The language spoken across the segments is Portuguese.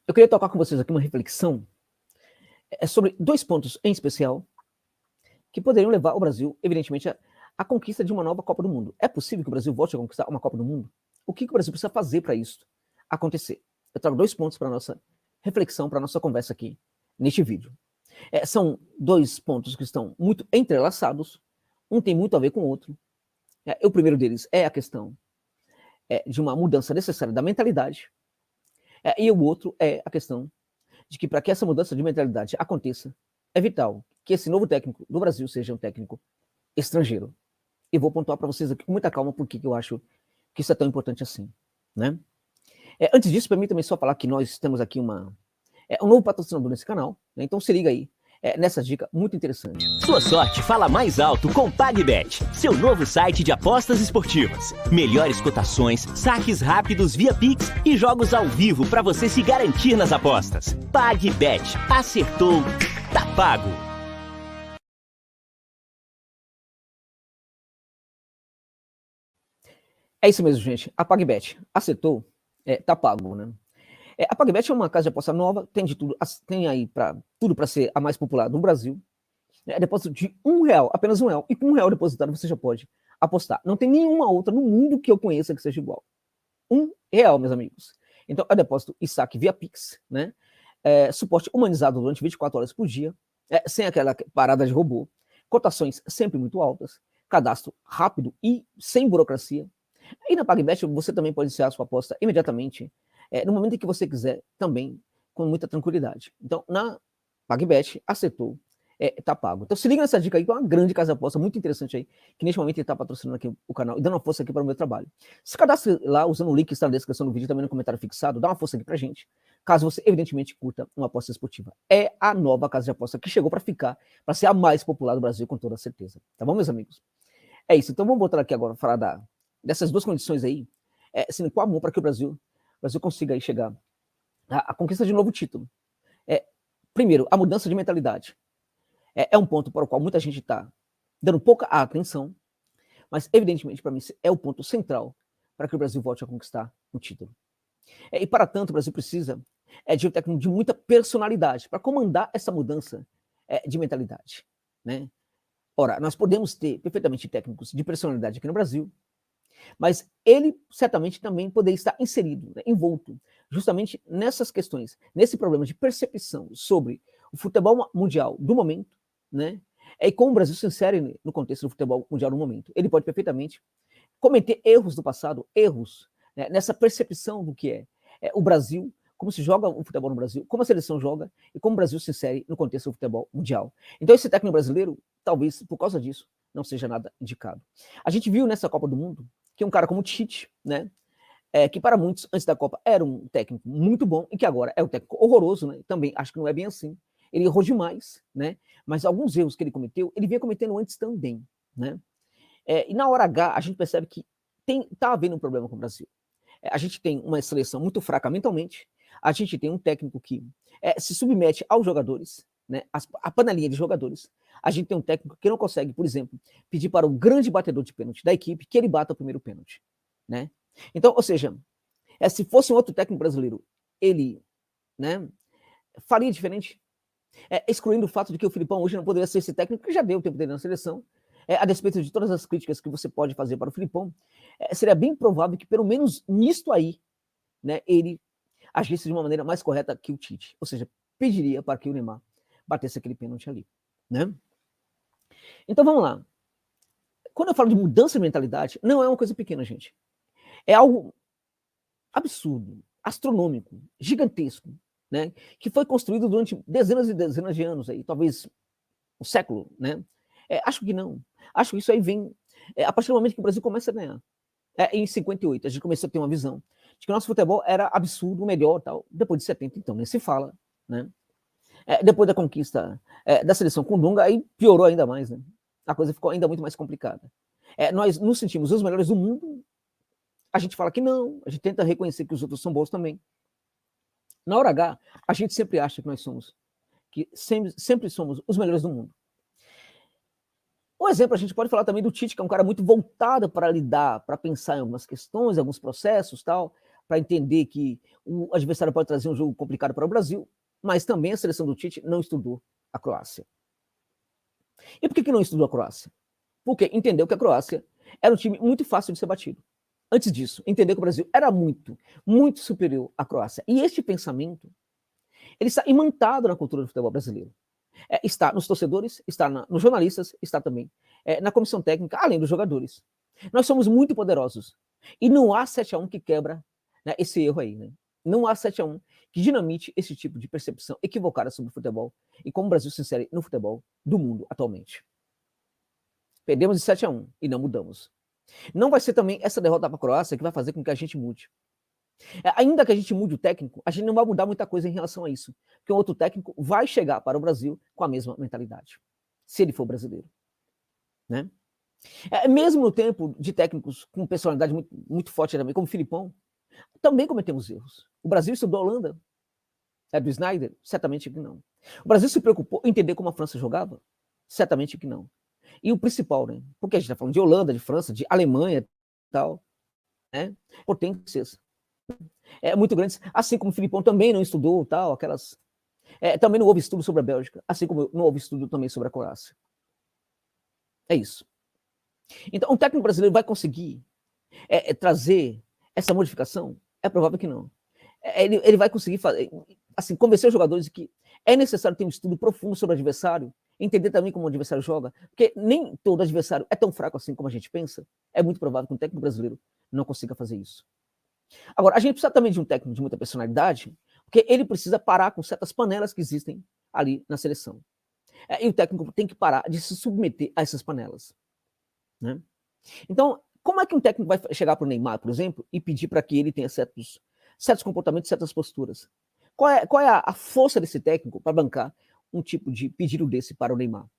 eu queria tocar com vocês aqui uma reflexão sobre dois pontos em especial que poderiam levar o Brasil, evidentemente, à conquista de uma nova Copa do Mundo. É possível que o Brasil volte a conquistar uma Copa do Mundo? O que o Brasil precisa fazer para isso acontecer? Eu trago dois pontos para a nossa reflexão, para a nossa conversa aqui neste vídeo. São dois pontos que estão muito entrelaçados, um tem muito a ver com o outro. O primeiro deles é a questão de uma mudança necessária da mentalidade, e o outro é a questão de que para que essa mudança de mentalidade aconteça, é vital que esse novo técnico do Brasil seja um técnico estrangeiro. E vou pontuar para vocês aqui com muita calma por que eu acho que isso é tão importante assim, né? Antes disso, permita-me só falar que nós temos aqui um novo patrocinador nesse canal, né? Então se liga aí nessa dica muito interessante. Sua sorte fala mais alto com PagBet, seu novo site de apostas esportivas. Melhores cotações, saques rápidos via Pix e jogos ao vivo para você se garantir nas apostas. PagBet, acertou, tá pago. É isso mesmo, gente. A PagBet acertou, tá pago, né? A PagBet é uma casa de aposta nova, tem de tudo, tem aí tudo para ser a mais popular do Brasil. Depósito de R$1, apenas R$1, e com R$1 depositado você já pode apostar. Não tem nenhuma outra no mundo que eu conheça que seja igual. R$1, meus amigos. Então, é depósito e saque via Pix, né? Suporte humanizado durante 24 horas por dia, sem aquela parada de robô, cotações sempre muito altas, cadastro rápido e sem burocracia. E na PagBet você também pode iniciar a sua aposta imediatamente, no momento em que você quiser, também com muita tranquilidade. Então, na PagBet, acertou, tá pago. Então se liga nessa dica aí, que é uma grande casa de aposta, muito interessante aí, que neste momento ele está patrocinando aqui o canal e dando uma força aqui para o meu trabalho. Se cadastre lá usando o link que está na descrição do vídeo, também no comentário fixado, dá uma força aqui pra gente, caso você evidentemente curta uma aposta esportiva. É a nova casa de aposta que chegou para ficar, para ser a mais popular do Brasil, com toda certeza. Tá bom, meus amigos? É isso, então vamos voltar aqui agora, falar dessas duas condições aí, sendo com amor para que o Brasil consiga aí chegar à conquista de um novo título. Primeiro, a mudança de mentalidade. É um ponto para o qual muita gente está dando pouca atenção, mas evidentemente para mim é o ponto central para que o Brasil volte a conquistar um título. E para tanto o Brasil precisa de um técnico de muita personalidade para comandar essa mudança de mentalidade, né? Ora, nós podemos ter perfeitamente técnicos de personalidade aqui no Brasil, mas ele certamente também poderia estar inserido, né, envolto, justamente nessas questões, nesse problema de percepção sobre o futebol mundial do momento, né? E como o Brasil se insere no contexto do futebol mundial do momento. Ele pode perfeitamente cometer erros do passado, erros, né, nessa percepção do que é o Brasil, como se joga o futebol no Brasil, como a seleção joga e como o Brasil se insere no contexto do futebol mundial. Então esse técnico brasileiro, talvez por causa disso, não seja nada indicado. A gente viu nessa Copa do Mundo que um cara como o Tite, né, que para muitos, antes da Copa, era um técnico muito bom, e que agora é um técnico horroroso, né, também acho que não é bem assim. Ele errou demais, né, mas alguns erros que ele cometeu, ele vinha cometendo antes também, né. E na hora H, a gente percebe que tá havendo um problema com o Brasil. A gente tem uma seleção muito fraca mentalmente, a gente tem um técnico que se submete aos jogadores, né, a panelinha de jogadores. A gente tem um técnico que não consegue, por exemplo, pedir para o grande batedor de pênalti da equipe que ele bata o primeiro pênalti, né? Então, ou seja, se fosse um outro técnico brasileiro, ele, né, faria diferente, excluindo o fato de que o Filipão hoje não poderia ser esse técnico, que já deu o tempo dele na seleção, a despeito de todas as críticas que você pode fazer para o Filipão, seria bem provável que pelo menos nisto aí, né, ele agisse de uma maneira mais correta que o Tite, ou seja, pediria para que o Neymar batesse aquele pênalti ali, né? Então vamos lá. Quando eu falo de mudança de mentalidade, não é uma coisa pequena, gente. É algo absurdo, astronômico, gigantesco, né? Que foi construído durante dezenas e dezenas de anos aí, talvez um século, né? Acho que não. Acho que isso aí vem a partir do momento que o Brasil começa a ganhar. Em 58, a gente começou a ter uma visão de que o nosso futebol era absurdo, melhor, tal. Depois de 70, então, nem se fala, né? Depois da conquista da seleção com o Dunga, aí piorou ainda mais, né? A coisa ficou ainda muito mais complicada. Nós nos sentimos os melhores do mundo, a gente fala que não, a gente tenta reconhecer que os outros são bons também. Na hora H, a gente sempre acha que nós somos, que sempre somos os melhores do mundo. Um exemplo, a gente pode falar também do Tite, que é um cara muito voltado para lidar, para pensar em algumas questões, alguns processos, tal, para entender que o adversário pode trazer um jogo complicado para o Brasil, mas também a seleção do Tite não estudou a Croácia. E por que não estudou a Croácia? Porque entendeu que a Croácia era um time muito fácil de ser batido. Antes disso, entendeu que o Brasil era muito, muito superior à Croácia. E este pensamento, ele está imantado na cultura do futebol brasileiro. Está nos torcedores, está nos jornalistas, está também na comissão técnica, além dos jogadores. Nós somos muito poderosos. E não há 7-1 que quebra, né, esse erro aí. Né? Não há 7-1 que dinamite esse tipo de percepção equivocada sobre o futebol e como o Brasil se insere no futebol do mundo atualmente. Perdemos de 7-1 e não mudamos. Não vai ser também essa derrota para a Croácia que vai fazer com que a gente mude. Ainda que a gente mude o técnico, a gente não vai mudar muita coisa em relação a isso. Porque um outro técnico vai chegar para o Brasil com a mesma mentalidade, se ele for brasileiro. Né? Mesmo no tempo de técnicos com personalidade muito, muito forte também, como o Filipão, também cometemos erros. O Brasil estudou a Holanda, do Snyder? Certamente que não. O Brasil se preocupou em entender como a França jogava? Certamente que não. E o principal, né? Porque a gente está falando de Holanda, de França, de Alemanha e tal, né? Potências muito grandes, assim como o Filipão também não estudou tal, aquelas. Também não houve estudo sobre a Bélgica, assim como não houve estudo também sobre a Croácia. É isso. Então, um técnico brasileiro vai conseguir trazer essa modificação? É provável que não. Ele vai conseguir fazer, assim, convencer os jogadores de que é necessário ter um estudo profundo sobre o adversário, entender também como o adversário joga, porque nem todo adversário é tão fraco assim como a gente pensa. É muito provável que um técnico brasileiro não consiga fazer isso. Agora, a gente precisa também de um técnico de muita personalidade, porque ele precisa parar com certas panelas que existem ali na seleção. E o técnico tem que parar de se submeter a essas panelas. Né? Então, como é que um técnico vai chegar para o Neymar, por exemplo, e pedir para que ele tenha certos comportamentos, certas posturas? Qual é a força desse técnico para bancar um tipo de pedido desse para o Neymar?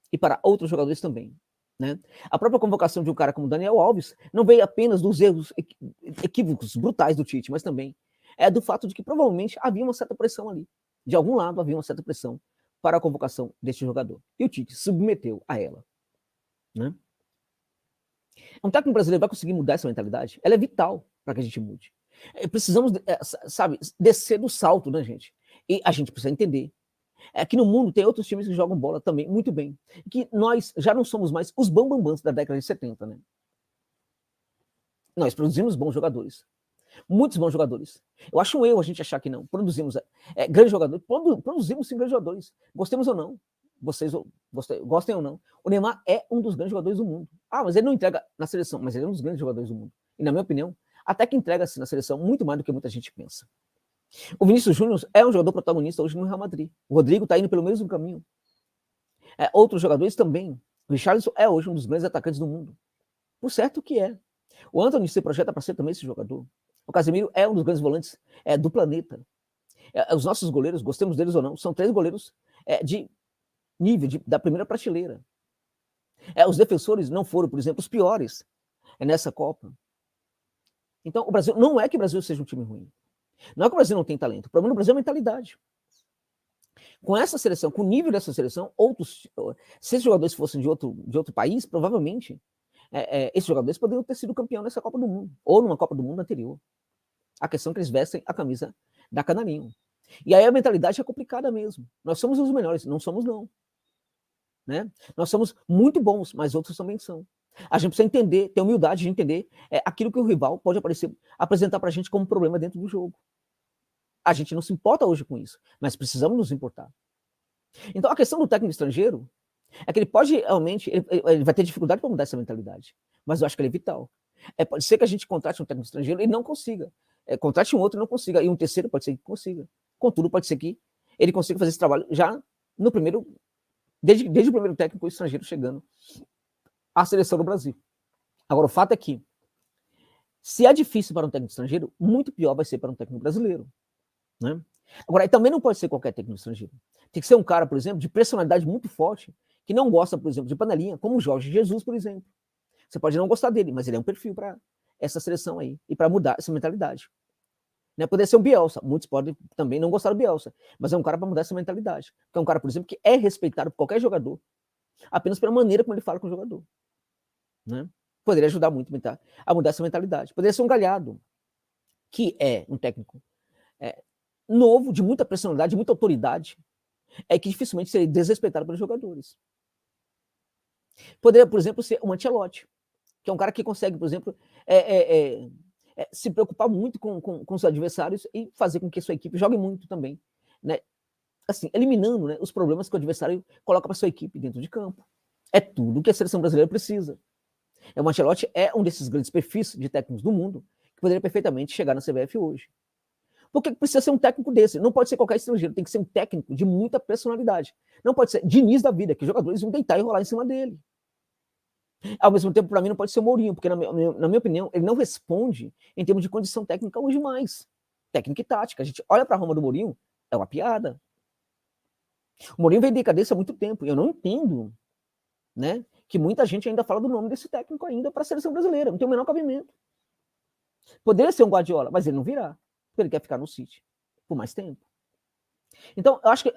E para outros jogadores também. Né? A própria convocação de um cara como Daniel Alves não veio apenas dos erros equívocos brutais do Tite, mas também do fato de que provavelmente havia uma certa pressão ali. De algum lado havia uma certa pressão para a convocação deste jogador. E o Tite se submeteu a ela. Né? Um técnico brasileiro vai conseguir mudar essa mentalidade? Ela é vital para que a gente mude. Precisamos, sabe, descer do salto, né, gente? E a gente precisa entender que no mundo tem outros times que jogam bola também muito bem. Que nós já não somos mais os bambambãs da década de 70, né? Nós produzimos bons jogadores. Muitos bons jogadores. Eu acho um erro a gente achar que não. Produzimos grandes jogadores. Produzimos sim grandes jogadores. Gostemos ou não. Vocês gostem ou não. O Neymar é um dos grandes jogadores do mundo. Mas ele não entrega na seleção, mas ele é um dos grandes jogadores do mundo. E na minha opinião, até que entrega-se na seleção muito mais do que muita gente pensa. O Vinícius Júnior é um jogador protagonista hoje no Real Madrid. O Rodrigo está indo pelo mesmo caminho. Outros jogadores também. O Richarlison é hoje um dos grandes atacantes do mundo. Por certo que é. O Antony se projeta para ser também esse jogador. O Casemiro é um dos grandes volantes do planeta. Os nossos goleiros, gostemos deles ou não, são 3 goleiros de nível da primeira prateleira. Os defensores não foram, por exemplo, os piores nessa Copa. Então, o Brasil, não é que o Brasil seja um time ruim. Não é que o Brasil não tem talento. O problema do Brasil é a mentalidade. Com essa seleção, com o nível dessa seleção, se esses jogadores fossem de outro país, provavelmente esses jogadores poderiam ter sido campeão nessa Copa do Mundo, ou numa Copa do Mundo anterior. A questão é que eles vestem a camisa da Canarinho. E aí a mentalidade é complicada mesmo. Nós somos os melhores, não somos não. Né? Nós somos muito bons, mas outros também são. A gente precisa entender, ter humildade de entender aquilo que o rival pode apresentar para a gente como problema dentro do jogo. A gente não se importa hoje com isso, mas precisamos nos importar. Então a questão do técnico estrangeiro é que ele pode realmente, ele vai ter dificuldade para mudar essa mentalidade, mas eu acho que ele é vital. Pode ser que a gente contrate um técnico estrangeiro e não consiga. Contrate um outro e não consiga, e um terceiro pode ser que consiga. Contudo, pode ser que ele consiga fazer esse trabalho já no primeiro, desde o primeiro técnico estrangeiro chegando à seleção do Brasil. Agora, o fato é que, se é difícil para um técnico estrangeiro, muito pior vai ser para um técnico brasileiro. Né? Agora, também não pode ser qualquer técnico estrangeiro. Tem que ser um cara, por exemplo, de personalidade muito forte, que não gosta, por exemplo, de panelinha, como o Jorge Jesus, por exemplo. Você pode não gostar dele, mas ele é um perfil para essa seleção aí, e para mudar essa mentalidade. Né? Poderia ser um Bielsa, muitos podem também não gostar do Bielsa, mas é um cara para mudar essa mentalidade. Que é um cara, por exemplo, que é respeitado por qualquer jogador, apenas pela maneira como ele fala com o jogador. Né? Poderia ajudar muito a mudar essa mentalidade. Poderia ser um Galhardo, que é um técnico novo, de muita personalidade, de muita autoridade, que dificilmente seria desrespeitado pelos jogadores. Poderia, por exemplo, ser um Ancelotti, que é um cara que consegue, por exemplo, se preocupar muito com os adversários e fazer com que a sua equipe jogue muito também, né? Assim, eliminando, né, os problemas que o adversário coloca para sua equipe dentro de campo. É tudo que a seleção brasileira precisa. O Ancelotti é um desses grandes perfis de técnicos do mundo que poderia perfeitamente chegar na CBF hoje. Por que precisa ser um técnico desse? Não pode ser qualquer estrangeiro, tem que ser um técnico de muita personalidade. Não pode ser Diniz da vida, que os jogadores vão deitar e rolar em cima dele. Ao mesmo tempo, para mim, não pode ser o Mourinho, porque, na minha opinião, ele não responde em termos de condição técnica hoje mais. Técnica e tática. A gente olha para a Roma do Mourinho, é uma piada. O Mourinho vem em decadência há muito tempo. Eu não entendo, né, que muita gente ainda fala do nome desse técnico ainda para a seleção brasileira. Não tem o menor cabimento. Poderia ser um Guardiola, mas ele não virá. Ele quer ficar no City por mais tempo. Então, eu acho que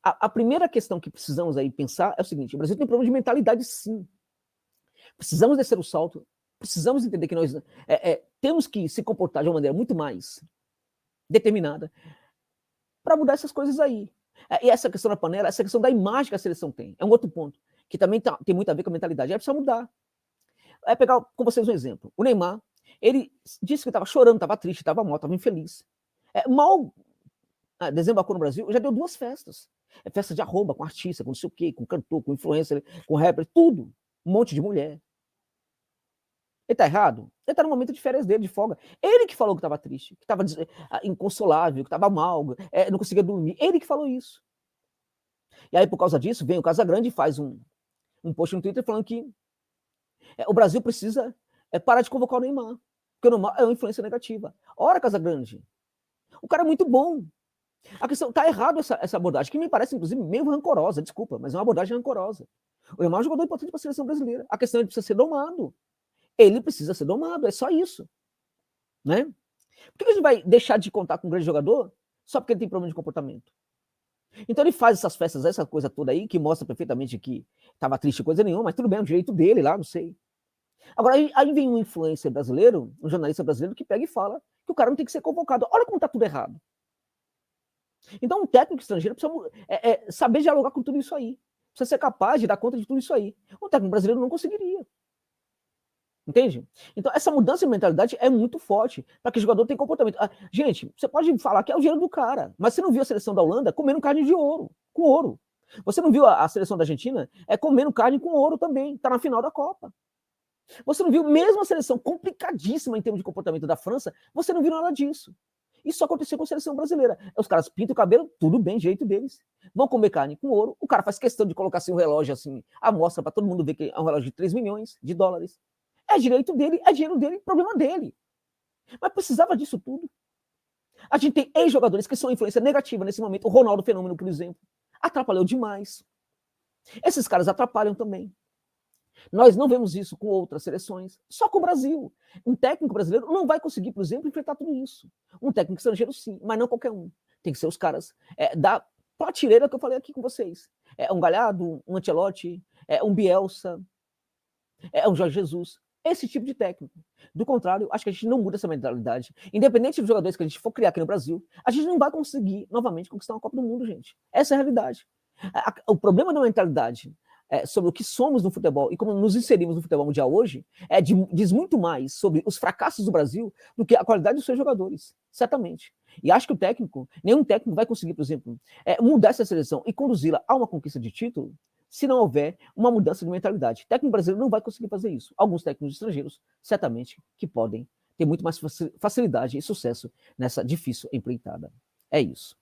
a primeira questão que precisamos aí pensar é o seguinte: o Brasil tem problema de mentalidade, sim. Precisamos descer o salto, precisamos entender que nós temos que se comportar de uma maneira muito mais determinada para mudar essas coisas aí. E essa questão da panela, essa questão da imagem que a seleção tem, é um outro ponto, que também tem muito a ver com a mentalidade. Precisa mudar. Pegar com vocês um exemplo. O Neymar, ele disse que estava chorando, estava triste, estava mal, estava infeliz. Desembarcou no Brasil, já deu 2 festas. Festa de arroba, com artista, com não sei o quê, com cantor, com influencer, com rapper, tudo. Um monte de mulher. Ele tá errado? Ele tá no momento de férias dele, de folga. Ele que falou que estava triste, que estava inconsolável, que estava mal, não conseguia dormir. Ele que falou isso. E aí, por causa disso, vem o Casagrande e faz um post no Twitter falando que o Brasil precisa parar de convocar o Neymar, porque o Neymar é uma influência negativa. Ora, Casagrande, o cara é muito bom. A questão, tá errado essa abordagem, que me parece, inclusive, meio rancorosa, desculpa, mas é uma abordagem rancorosa. O Neymar é um jogador importante para a seleção brasileira. A questão é que ele precisa ser domado. Ele precisa ser domado, é só isso. Né? Por que a gente vai deixar de contar com um grande jogador só porque ele tem problema de comportamento? Então ele faz essas festas, essa coisa toda aí, que mostra perfeitamente que estava triste coisa nenhuma, mas tudo bem, é o direito dele lá, não sei. Agora, aí vem um influencer brasileiro, um jornalista brasileiro, que pega e fala que o cara não tem que ser convocado. Olha como está tudo errado. Então, um técnico estrangeiro precisa saber dialogar com tudo isso aí. Precisa ser capaz de dar conta de tudo isso aí. O técnico brasileiro não conseguiria. Entende? Então, essa mudança de mentalidade é muito forte para que o jogador tenha comportamento. Gente, você pode falar que é o dinheiro do cara, mas você não viu a seleção da Holanda comendo carne de ouro, com ouro. Você não viu a seleção da Argentina comendo carne com ouro também, está na final da Copa. Você não viu mesmo a seleção complicadíssima em termos de comportamento da França, você não viu nada disso. Isso aconteceu com a seleção brasileira. Os caras pintam o cabelo, tudo bem, jeito deles. Vão comer carne com ouro, o cara faz questão de colocar assim um relógio assim, à mostra para todo mundo ver que é um relógio de 3 milhões de dólares. É direito dele, é dinheiro dele, problema dele. Mas precisava disso tudo. A gente tem ex-jogadores que são influência negativa nesse momento. O Ronaldo Fenômeno, por exemplo, atrapalhou demais. Esses caras atrapalham também. Nós não vemos isso com outras seleções, só com o Brasil. Um técnico brasileiro não vai conseguir, por exemplo, enfrentar tudo isso. Um técnico estrangeiro, sim, mas não qualquer um. Tem que ser os caras da prateleira que eu falei aqui com vocês. Um Galhardo, um Ancelotti, um Bielsa, um Jorge Jesus. Esse tipo de técnico. Do contrário, acho que a gente não muda essa mentalidade. Independente dos jogadores que a gente for criar aqui no Brasil, a gente não vai conseguir novamente conquistar uma Copa do Mundo, gente. Essa é a realidade. O problema da mentalidade sobre o que somos no futebol e como nos inserimos no futebol mundial hoje diz muito mais sobre os fracassos do Brasil do que a qualidade dos seus jogadores, certamente. E acho que nenhum técnico vai conseguir, por exemplo, mudar essa seleção e conduzi-la a uma conquista de título se não houver uma mudança de mentalidade. O técnico brasileiro não vai conseguir fazer isso. Alguns técnicos estrangeiros, certamente, que podem ter muito mais facilidade e sucesso nessa difícil empreitada. É isso.